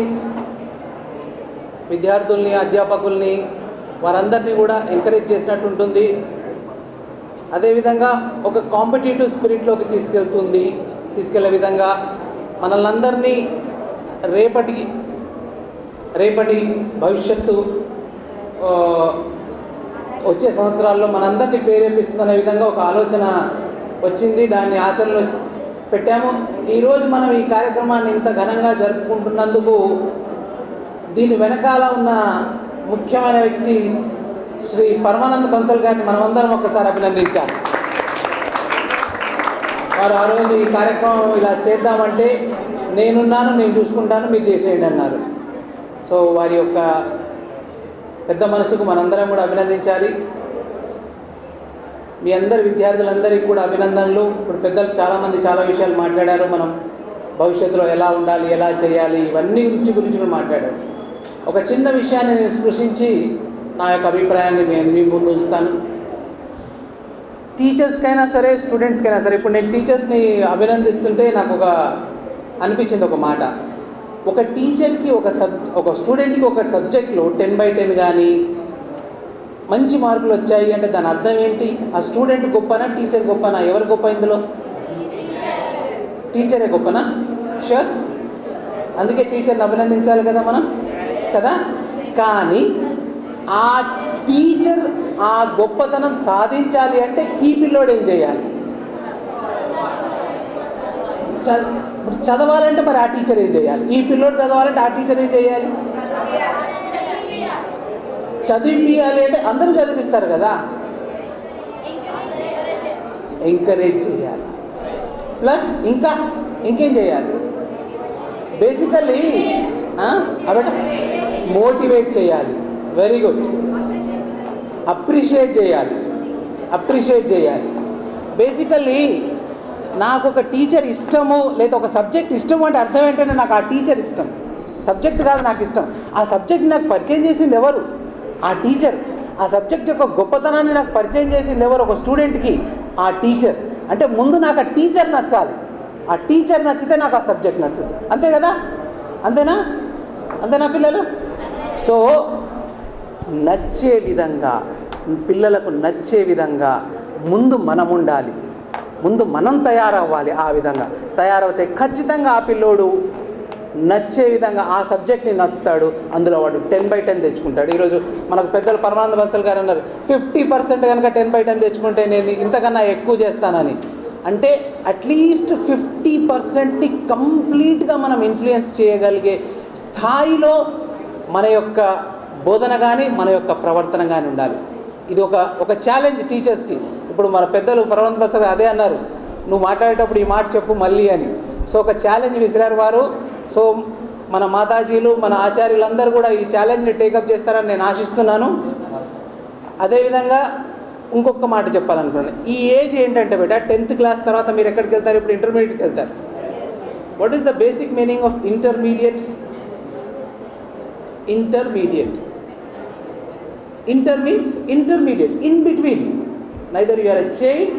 విద్యార్థుల్ని, అధ్యాపకుల్ని వారందరినీ కూడా ఎంకరేజ్ చేసినట్టు ఉంటుంది. అదేవిధంగా ఒక కాంపిటేటివ్ స్పిరిట్లోకి తీసుకెళ్లే విధంగా మనల్ని అందరినీ రేపటి భవిష్యత్తు వచ్చే సంవత్సరాల్లో మనందరినీ ప్రేరేపిస్తుందనే విధంగా ఒక ఆలోచన వచ్చింది. దాన్ని ఆచరణలో పెట్టాము. ఈరోజు మనం ఈ కార్యక్రమాన్ని ఇంత ఘనంగా జరుపుకుంటున్నందుకు దీని వెనకాల ఉన్న ముఖ్యమైన వ్యక్తి శ్రీ పరమానంద బన్సల్ గారిని మనమందరం ఒక్కసారి అభినందించాలి. వారు ఆ రోజు ఈ కార్యక్రమం ఇలా చేద్దామంటే నేనున్నాను, నేను చూసుకుంటాను, మీరు చేసేయండి అన్నారు. సో వారి యొక్క పెద్ద మనసుకు మనందరం కూడా అభినందించాలి. మీ అందరి విద్యార్థులందరికీ కూడా అభినందనలు. ఇప్పుడు పెద్దలు చాలామంది చాలా విషయాలు మాట్లాడారు. మనం భవిష్యత్తులో ఎలా ఉండాలి, ఎలా చేయాలి, ఇవన్నీ గురించి కూడా మాట్లాడారు. ఒక చిన్న విషయాన్ని నేను స్పృశించి నా యొక్క అభిప్రాయాన్ని మీ ముందు ఉంచుతాను. టీచర్స్కైనా సరే, స్టూడెంట్స్కైనా సరే, ఇప్పుడు నేను టీచర్స్ని అభినందిస్తుంటే నాకు అనిపించింది ఒక మాట. ఒక టీచర్కి ఒక స్టూడెంట్కి ఒక సబ్జెక్ట్లో 10/10 కానీ మంచి మార్కులు వచ్చాయి అంటే దాని అర్థం ఏంటి? ఆ స్టూడెంట్ గొప్పనా, టీచర్ గొప్పనా? ఎవరు గొప్ప ఇందులో? టీచరే గొప్పనా? షూర్. అందుకే టీచర్ని అభినందించాలి కదా మనం, కదా. కానీ ఆ టీచర్ ఆ గొప్పతనం సాధించాలి అంటే ఈ పిల్లోడు ఏం చేయాలి? చదవాలంటే మరి ఆ టీచర్ ఏం చేయాలి? ఈ పిల్లోడు చదవాలంటే ఆ టీచర్ ఏం చేయాలి? చదివిపియాలి అంటే అందరూ చదివిస్తారు కదా, ఎంకరేజ్ చేయాలి. ప్లస్ ఇంకేం చేయాలి? బేసికల్లీ అబట మోటివేట్ చేయాలి. Very good. అప్రిషియేట్ చేయాలి. బేసికల్లీ నాకు ఒక టీచర్ ఇష్టము, లేదా ఒక సబ్జెక్ట్ ఇష్టము అంటే అర్థం ఏంటంటే నాకు ఆ టీచర్ ఇష్టం. సబ్జెక్ట్ కాదు నాకు ఇష్టం. ఆ సబ్జెక్ట్ నాకు పరిచయం చేసింది ఎవరు? ఆ టీచర్. ఆ సబ్జెక్ట్ యొక్క గొప్పతనాన్ని నాకు పరిచయం చేసింది ఎవరు? ఒక స్టూడెంట్కి ఆ టీచర్. అంటే ముందు నాకు ఆ టీచర్ నచ్చాలి. ఆ టీచర్ నచ్చితే నాకు ఆ సబ్జెక్ట్ నచ్చుతుంది. అంతే కదా? అంతేనా పిల్లలు? సో నచ్చే విధంగా, పిల్లలకు నచ్చే విధంగా ముందు మనం ఉండాలి, ముందు మనం తయారవ్వాలి. ఆ విధంగా తయారవుతే ఖచ్చితంగా ఆ పిల్లోడు నచ్చే విధంగా ఆ సబ్జెక్ట్ని నచ్చుతాడు. అందులో వాడు 10/10 తెచ్చుకుంటాడు. ఈరోజు మనకు పెద్దలు పరమానంద బన్సల్ గారు అన్నారు 50% కనుక 10/10 తెచ్చుకుంటే నేను ఇంతకన్నా ఎక్కువ చేస్తానని. అంటే అట్లీస్ట్ 50%ని కంప్లీట్గా మనం ఇన్ఫ్లుయెన్స్ చేయగలిగే స్థాయిలో మన యొక్క బోధన కానీ మన యొక్క ప్రవర్తన కానీ ఉండాలి. ఇది ఒక ఛాలెంజ్ టీచర్స్కి. ఇప్పుడు మన పెద్దలు పరమానంద బన్సల్ అదే అన్నారు, నువ్వు మాట్లాడేటప్పుడు ఈ మాట చెప్పు మళ్ళీ అని. సో ఒక ఛాలెంజ్ విసిరారు వారు. సో మన మాతాజీలు, మన ఆచార్యులందరూ కూడా ఈ ఛాలెంజ్ని టేకప్ చేస్తారని నేను ఆశిస్తున్నాను. అదేవిధంగా ఇంకొక మాట చెప్పాలనుకున్నాను. ఈ ఏజ్ ఏంటంటే బేటా 10th క్లాస్ తర్వాత మీరు ఎక్కడికి వెళ్తారు? ఇప్పుడు ఇంటర్మీడియట్కి వెళ్తారు. What is the basic meaning of intermediate? Inter means intermediate, in between. Neither you are a child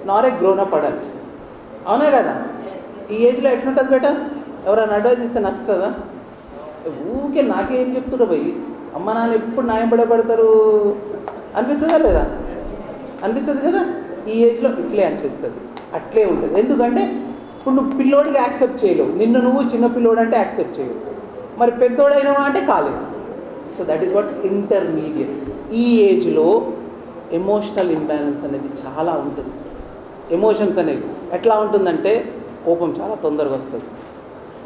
nor a grown up adult. అవునా కదా? ఈ ఏజ్లో ఎట్లుంటుంది బేటా? ఎవరైనా అడ్వైజ్ ఇస్తే నచ్చుతుందా? ఊరికే నాకేం చెప్తుర్రు పోయి అమ్మ నాన్న ఎప్పుడు న్యాయపడే పడతారు అనిపిస్తుందా లేదా? అనిపిస్తుంది కదా. ఈ ఏజ్లో ఇట్లే అనిపిస్తుంది, అట్లే ఉంటుంది. ఎందుకంటే ఇప్పుడు నువ్వు పిల్లోడికి యాక్సెప్ట్ చేయలేవు, నిన్ను నువ్వు చిన్న పిల్లోడు అంటే యాక్సెప్ట్ చేయవు, మరి పెద్దోడైనవా అంటే కాలేదు. So that is what intermediate. ఈ ఏజ్లో ఎమోషనల్ ఇంబ్యాలెన్స్ అనేది చాలా ఉంటుంది. ఎమోషన్స్ అనేవి ఎట్లా ఉంటుందంటే కోపం చాలా తొందరగా వస్తుంది.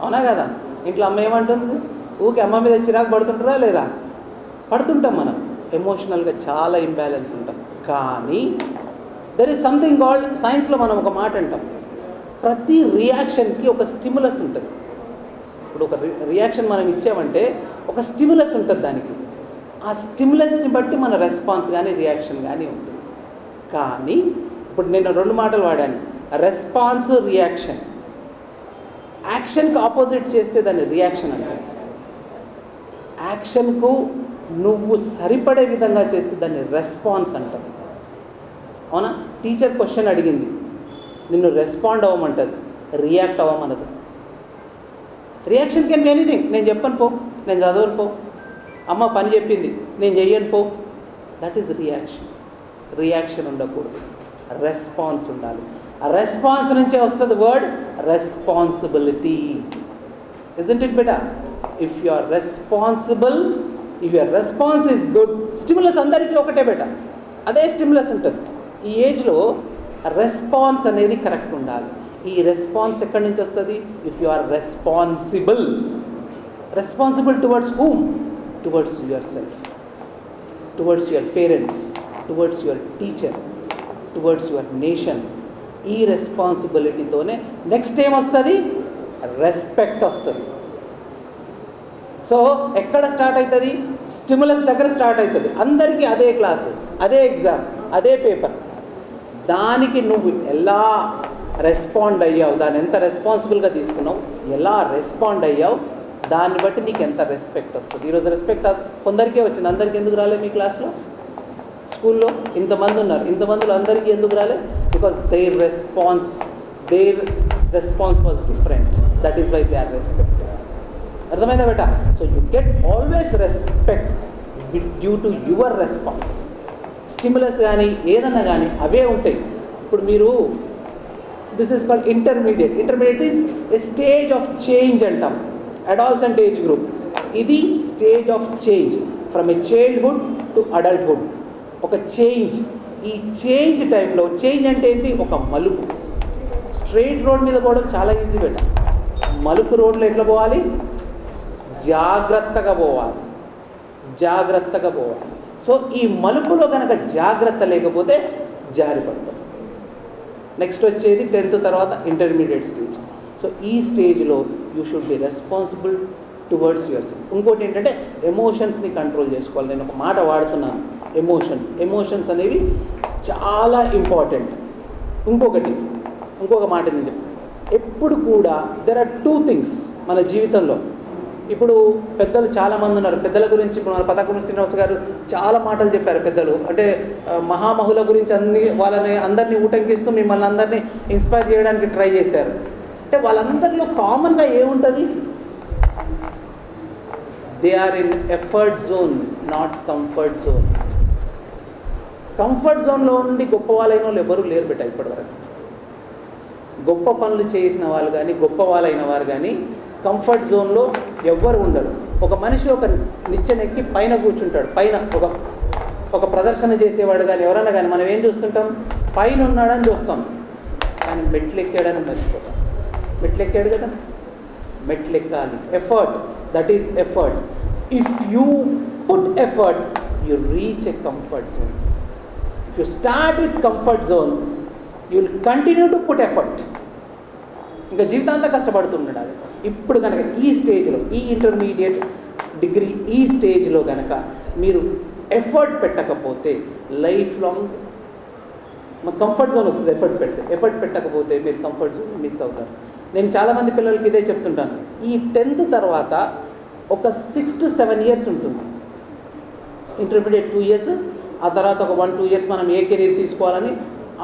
అవునా కదా? ఇంట్లో అమ్మ ఏమంటుంది? ఊకే అమ్మ మీద చిరాకు పడుతుంటారా లేదా? పడుతుంటాం మనం. ఎమోషనల్గా చాలా ఇంబ్యాలెన్స్ ఉంటాం. కానీ దెర్ ఈజ్ సంథింగ్ కాల్డ్, సైన్స్లో మనం ఒక మాట అంటాం, ప్రతి రియాక్షన్కి ఒక స్టిమ్యులస్ ఉంటుంది. ఇప్పుడు ఒక రియాక్షన్ మనం ఇచ్చామంటే ఒక స్టిమ్యులస్ ఉంటుంది దానికి. ఆ స్టిమ్యులస్ని బట్టి మన రెస్పాన్స్ కానీ రియాక్షన్ కానీ ఉంటుంది. కానీ ఇప్పుడు నేను 2 మాటలు వాడాను, రెస్పాన్స్, రియాక్షన్. యాక్షన్కి ఆపోజిట్ చేస్తే దాన్ని రియాక్షన్ అంటారు. యాక్షన్కు నువ్వు సరిపడే విధంగా చేస్తే దాన్ని రెస్పాన్స్ అంటారు. అవునా? టీచర్ క్వశ్చన్ అడిగింది, నిన్ను రెస్పాండ్ అవ్వమంటుంది, రియాక్ట్ అవ్వమన్నది. Reaction can be anything. నేను చెప్పను పో, నేను చదవను పో, అమ్మ పని చెప్పింది నేను చెయ్యను పో. That is reaction. రియాక్షన్ ఉండకూడదు, రెస్పాన్స్ ఉండాలి. ఆ రెస్పాన్స్ నుంచే వస్తుంది వర్డ్ రెస్పాన్సిబిలిటీ. ఇజంట్ ఇట్ బెటా? If you are responsible, if your response is good, stimulus అందరికీ ఒకటే బెటా, అదే స్టిమ్యులస్ ఉంటుంది. ఈ ఏజ్లో రెస్పాన్స్ అనేది కరెక్ట్ ఉండాలి. ఈ రెస్పాన్స్ ఎక్కడి నుంచి వస్తుంది? If you are responsible. Responsible towards whom? Towards yourself, towards your parents, towards your teacher, towards your nation, ఈ రెస్పాన్సిబిలిటీతోనే నెక్స్ట్ ఏమొస్తుంది, రెస్పెక్ట్ వస్తుంది. సో ఎక్కడ స్టార్ట్ అవుతుంది, స్టిములస్ దగ్గర స్టార్ట్ అవుతుంది. అందరికీ అదే క్లాసు, అదే ఎగ్జామ్, అదే పేపర్. దానికి నువ్వు ఎలా రెస్పాండ్ అయ్యావు, దాన్ని ఎంత రెస్పాన్సిబుల్గా తీసుకున్నావు, ఎలా రెస్పాండ్ అయ్యావు, దాన్ని బట్టి నీకు ఎంత రెస్పెక్ట్ వస్తుంది. ఈరోజు రెస్పెక్ట్ కొందరికే వచ్చింది, అందరికీ ఎందుకు రాలేదు? మీ క్లాస్లో స్కూల్లో ఇంతమంది ఉన్నారు, ఇంతమందిలో అందరికీ ఎందుకు రాలేదు? Because their response was different. That is why they are respect. అర్థమైందా బేటా? So you get always respect due to your response. Stimulus కానీ ఏదన్నా కానీ అవే ఉంటాయి. ఇప్పుడు మీరు this is called intermediate. Intermediate is a stage of change అంటాం. అడాల్సెంట్ ఏజ్ గ్రూప్, ఇది stage of change from a childhood to adulthood. ఒక చేంజ్. ఈ చేంజ్ టైంలో, చేంజ్ అంటే ఏంటి? ఒక మలుపు. స్ట్రైట్ రోడ్ మీద పోవడం చాలా ఈజీ బేట. మలుపు రోడ్లో ఎట్లా పోవాలి? జాగ్రత్తగా పోవాలి, జాగ్రత్తగా పోవాలి. సో ఈ మలుపులో కనుక జాగ్రత్త లేకపోతే జారిపడతాం. నెక్స్ట్ వచ్చేది 10th తర్వాత ఇంటర్మీడియట్ స్టేజ్. సో ఈ స్టేజ్లో you should be responsible towards your self. ఇంకోటి ఏంటంటే ఎమోషన్స్ని కంట్రోల్ చేసుకోవాలి. నేను ఒక మాట వాడుతున్నాను, ఎమోషన్స్ అనేవి చాలా ఇంపార్టెంట్. ఇంకొక మాట నేను చెప్తాను. ఎప్పుడు కూడా దెర్ ఆర్ 2 things మన జీవితంలో. ఇప్పుడు పెద్దలు చాలామంది ఉన్నారు. పెద్దల గురించి ఇప్పుడు మన పతాకుమర్తి శ్రీనివాస్ గారు చాలా మాటలు చెప్పారు. పెద్దలు అంటే మహామహుల గురించి అందరినీ ఊటంకిస్తూ మిమ్మల్ని అందరినీ ఇన్స్పైర్ చేయడానికి ట్రై చేశారు. అంటే వాళ్ళందరిలో కామన్గా ఏముంటుంది? They are in effort zone, not comfort zone. Comfort జోన్లో ఉండి గొప్ప వాళ్ళైన వాళ్ళు ఎవరూ లేరు బిడ్డ ఇప్పటివరకు. గొప్ప పనులు చేసిన వాళ్ళు కానీ, గొప్ప వాళ్ళైన వారు కానీ కంఫర్ట్ జోన్లో ఎవ్వరు ఉండరు. ఒక మనిషి ఒక నిచ్చెనెక్కి పైన కూర్చుంటాడు. పైన ఒక ప్రదర్శన చేసేవాడు కానీ ఎవరైనా కానీ మనం ఏం చూస్తుంటాం? పైన ఉన్నాడని చూస్తాం, కానీ మెట్లు ఎక్కాడని మర్చిపోతాం. మెట్లు ఎక్కాడు కదా, మెట్లు ఎక్కాలి. Effort, that is effort. If you put effort, you reach a comfort zone. If you start with comfort zone, you will continue to put effort. ఇంకా జీవితాంతా కష్టపడుతుండాలి. ఇప్పుడు కనుక ఈ స్టేజ్లో, ఈ ఇంటర్మీడియట్ డిగ్రీ ఈ స్టేజ్లో కనుక మీరు ఎఫర్ట్ పెట్టకపోతే లైఫ్ లాంగ్ కంఫర్ట్ జోన్ వస్తుంది. ఎఫర్ట్ పెట్టకపోతే మీరు కంఫర్ట్ జోన్ మిస్ అవుతారు. నేను చాలామంది పిల్లలకి ఇదే చెప్తుంటాను. ఈ 10th తర్వాత ఒక 6 to 7 years ఉంటుంది. ఇంటర్మీడియట్ 2 years, ఆ తర్వాత ఒక 1-2 years మనం ఏ కెరీర్ తీసుకోవాలని,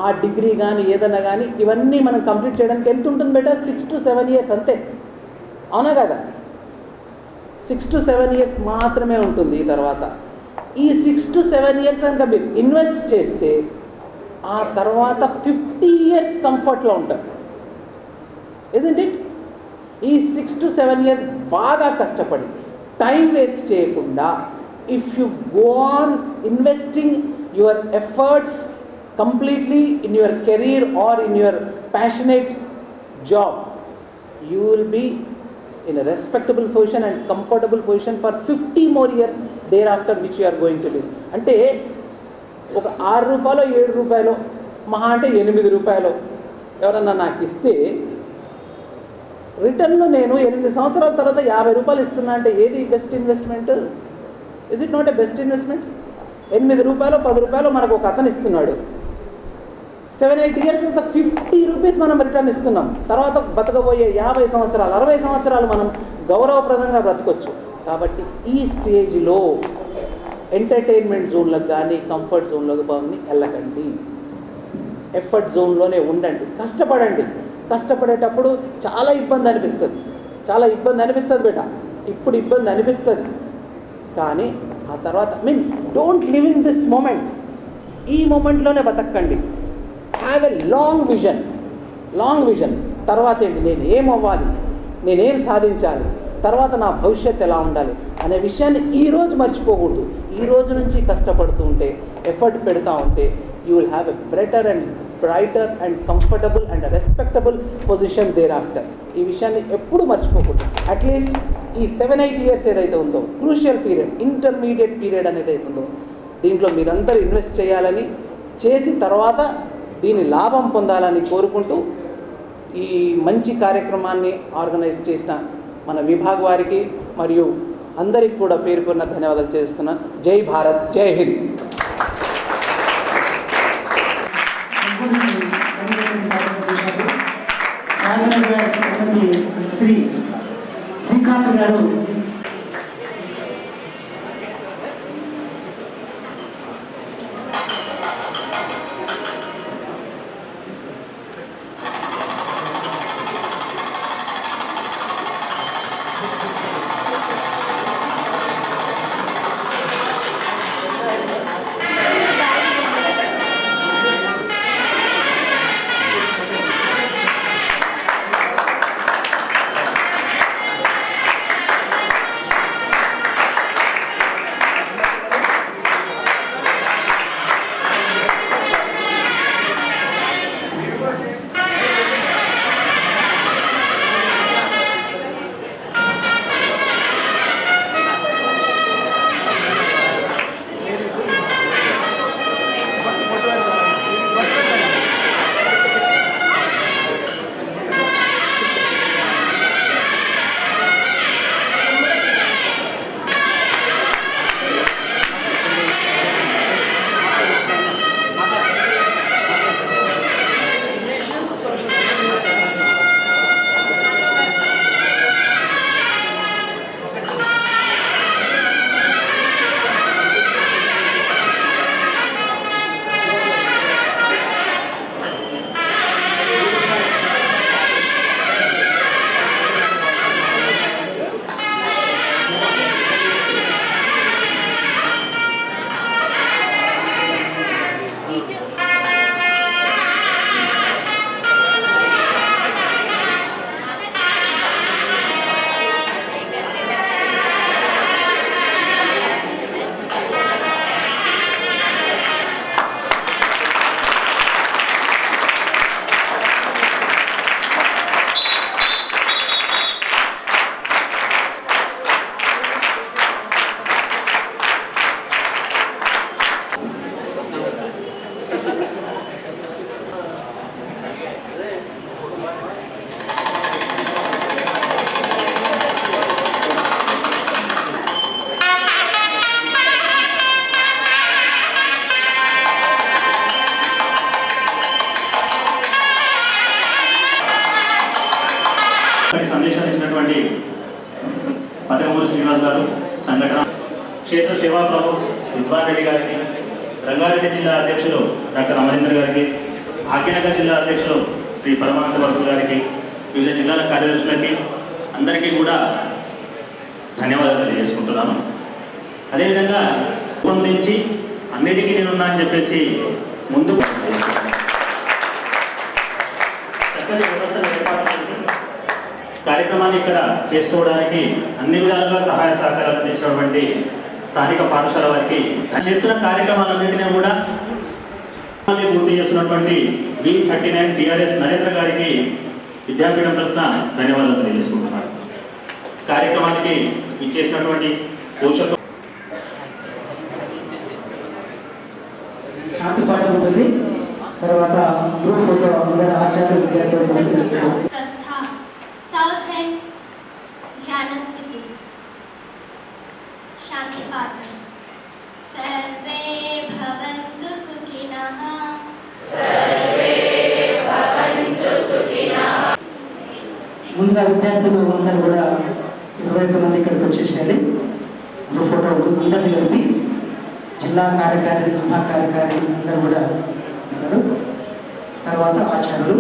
ఆ డిగ్రీ కానీ ఏదన్నా కానీ ఇవన్నీ మనం కంప్లీట్ చేయడానికి ఎంత ఉంటుంది బేటా? 6 to 7 years అంతే. అవునా కదా? 6 to 7 years మాత్రమే ఉంటుంది. ఈ తర్వాత ఈ 6 to 7 years కనుక మీరు ఇన్వెస్ట్ చేస్తే ఆ తర్వాత 50 years కంఫర్ట్లో ఉంటారు. Isn't it? ఈ 6 to 7 years బాగా కష్టపడి టైం వేస్ట్ చేయకుండా, if you go on investing your efforts completely in your career or in your passionate job, you will be in a respectable position and comfortable position for 50 more years thereafter, which you are going to live. అంటే ఒక 6 రూపాయలు 7 రూపాయలు మహా అంటే 8 రూపాయలు ఎవరన్నా నాకు ఇస్తే రిటర్న్లో నేను 8 సంవత్సరాల తర్వాత 50 రూపాయలు ఇస్తున్నా అంటే ఏది best investment? Is it not a best investment? 8 రూపాయలు 10 రూపాయలు మనకు ఒక అతను ఇస్తున్నాడు. 7-8 years అంతా 50 రూపీస్ మనం రిటర్న్ ఇస్తున్నాం. తర్వాత బతకబోయే 50 సంవత్సరాలు 60 సంవత్సరాలు మనం గౌరవప్రదంగా బ్రతకొచ్చు. కాబట్టి ఈ స్టేజ్లో ఎంటర్టైన్మెంట్ జోన్లకు కానీ కంఫర్ట్ జోన్లోకి బాగుంది వెళ్ళకండి. ఎఫర్ట్ జోన్లోనే ఉండండి, కష్టపడండి. కష్టపడేటప్పుడు చాలా ఇబ్బంది అనిపిస్తుంది బేట. ఇప్పుడు ఇబ్బంది అనిపిస్తుంది, కానీ ఆ తర్వాత don't live in this moment. ఈ మూమెంట్లోనే బతకండి. Have a long vision. తర్వాత ఏంటి? నేను ఏమవ్వాలి, నేనేం సాధించాలి, తర్వాత నా భవిష్యత్తు ఎలా ఉండాలి అనే విషయాన్ని ఈరోజు మర్చిపోకూడదు. ఈ రోజు నుంచి కష్టపడుతూ ఉంటే, ఎఫర్ట్ పెడతా ఉంటే, you will have a better and brighter and comfortable and respectable position thereafter. ఈ విషయాన్ని ఎప్పుడు మర్చిపోకూడదు. అట్లీస్ట్ ఈ 7-8 years ఏదైతే ఉందో క్రూషియల్ పీరియడ్, ఇంటర్మీడియట్ పీరియడ్ అనేది అయితే ఉందో, దీంట్లో మీరందరూ ఇన్వెస్ట్ చేయాలని, చేసి తర్వాత దీని లాభం పొందాలని కోరుకుంటూ ఈ మంచి కార్యక్రమాన్ని ఆర్గనైజ్ చేసిన మన విభాగ్ వారికి మరియు అందరికి కూడా పేరు పేరున ధన్యవాదాలు చేస్తున్నాను. జై భారత్, జై హింద్. శ్రీ శ్రీకాంత్ గారు సందేశాలు ఇచ్చినటువంటి పతకమూరి శ్రీనివాస్ గారు, సంఘటన క్షేత్ర సేవా ప్రభు విద్వాన్ రెడ్డి గారికి, రంగారెడ్డి జిల్లా అధ్యక్షులు డాక్టర్ అమరేందర్ గారికి, భాగ్యనగర్ జిల్లా అధ్యక్షులు శ్రీ పరమానంద వర్మ గారికి, వివిధ జిల్లాల కార్యదర్శులకి అందరికీ కూడా ధన్యవాదాలు తెలియజేసుకుంటున్నాను. అదేవిధంగా రూపొందించి అన్నిటికీ నేనున్నా అని చెప్పేసి ముందు చక్కటి వ్యవస్థను ఏర్పాటు చేసి కార్యక్రమాన్ని ఇక్కడ చేసుకోవడానికి అన్ని విధాలుగా సహాయ సహకారాలు అందించినటువంటి స్థానిక పాఠశాల వారికి చేస్తున్న కార్యక్రమాలన్నింటినీ కూడా పూర్తి చేస్తున్నటువంటి B39 TRS నరేంద్ర గారికి విద్యాపీఠం తరఫున ధన్యవాదాలు తెలియజేసుకుంటున్నాను. కార్యక్రమానికి ఇచ్చేసినటువంటి పోషకులు శాంతి పాఠం ఉంటుంది. తర్వాత గ్రూప్ ఫోటో అందరు ఆచార్యులు విద్యార్థులు కలిసి साउथ एंड ध्यान स्थिति शांति पाठ सर्वे भवन्तु सुखिनः ముందుగా విద్యార్థులు అందరూ కూడా 21 మంది ఇక్కడికి వచ్చేసేయాలి. గ్రూప్ ఫోటో అందరినీ కలిపి జిల్లా కార్యకారి, విభాగ కార్యకారి అందరూ కూడా ఉంటారు. తర్వాత ఆచార్యులు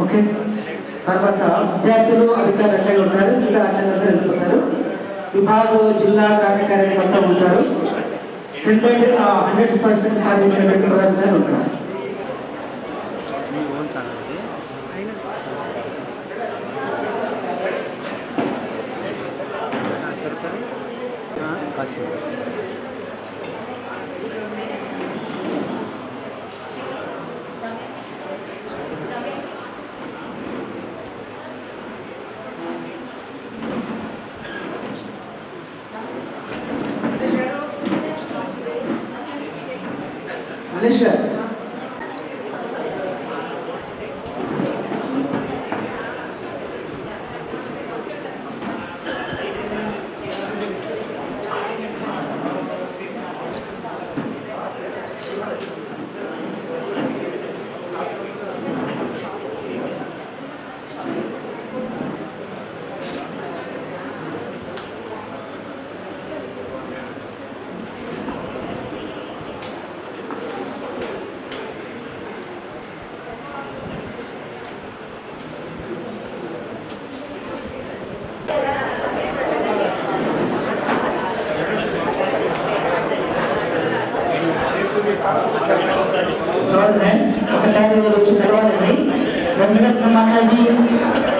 ఓకే, తర్వాత విద్యార్థులు అధికారులు అట్లే ఉంటారు, ఇంకా ఆచార్యులందరూ వెళ్ళిపోతారు. విభాగం జిల్లా కార్యకారిణి మొత్తం ఉంటారు. 100% సాధించినటువంటి ప్రధాన ఉంటారు. మలేష్ గారు, ఒకసారి వచ్చిన తర్వాత రవీంద్రనాథ్ మాతాజీ